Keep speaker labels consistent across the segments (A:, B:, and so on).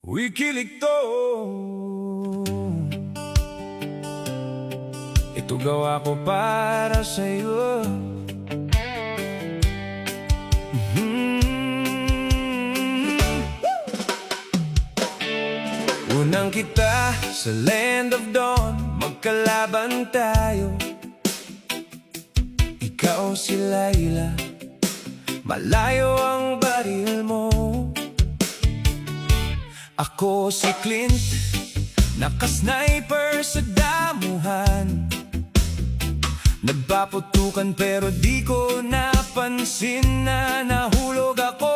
A: Wikilig to. Ito gawa ko para sa'yo. Unang kita sa land of dawn, magkalaban tayo. Ikaw si Layla, malayo ang baril mo. Ako si Clint, naka-sniper sa damuhan. Nagpaputukan pero di ko napansin na nahulog ako.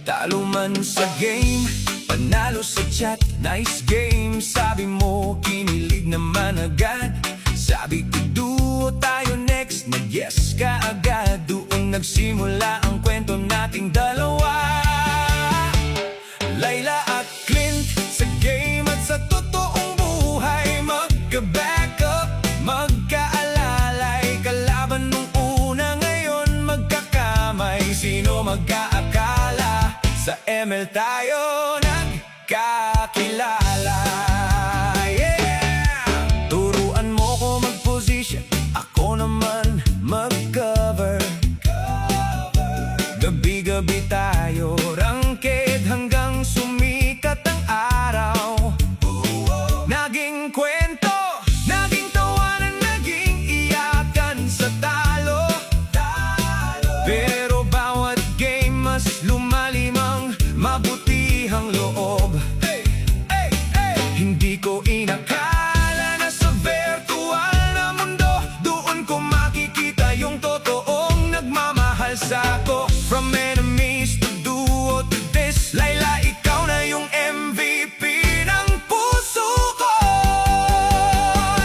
A: Talo man sa game, panalo sa chat, nice game. Sabi mo, kinilig naman agad. Sabi ko, duo tayo next. Nag-yes ka agad. Doon nagsimula ang kwento nating dalawa. Layla at Clint, sa game at sa totoong buhay. Magka-back up, magkaalalay. Kalaban nung una, ngayon magkakamay. Sino mag-aakala? Sa ML tayo nagkakilala. Yeah! Turuan mo ko mag-position, ako naman mag-cover. Gabi-gabi tayo rangked hanggang sumikat ang araw. Naging kwento, naging tawanan, naging iyakan sa talo. Pero bawat game mas lumalim ang mabutihang loob. Hindi ko inakala na sa virtual na mundo doon ko makikita yung totoong nagmamahal sa ako. From enemies to duo to this, Layla, ikaw na yung MVP ng puso ko.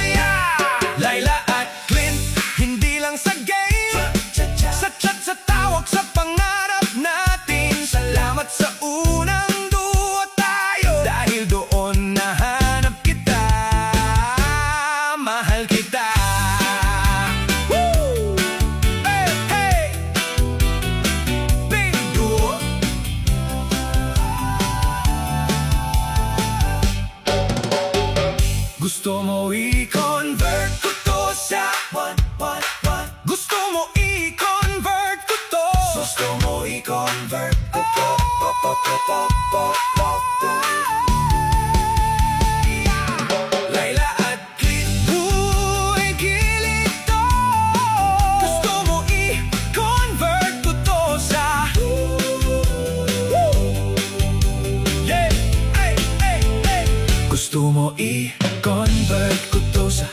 A: Yeah! Layla at Clint, hindi lang sa game, sa chat, sa tawag, sa pangarap natin. Salamat sa unang duo tayo, dahil doon nahanap kita, mahal kita. Woo! Hey, hey! Baby duo. Gusto mo i-convert ko to sa Gusto mo i-convert ko to. Gusto mo i-convert ko to. Layla at Clint, buhay kilig to. Gusto mo i-convert ko to sa Yeah! Ay, ay, ay! Gusto mo i-convert ko to sa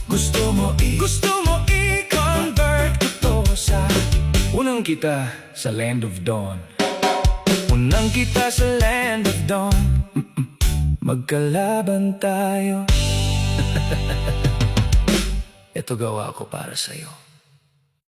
A: Gusto mo i-convert ko to sa Unang kita sa land of dawn. Unang kita sa land of dawn. Magkalaban tayo. Ito gawa ko para sa'yo.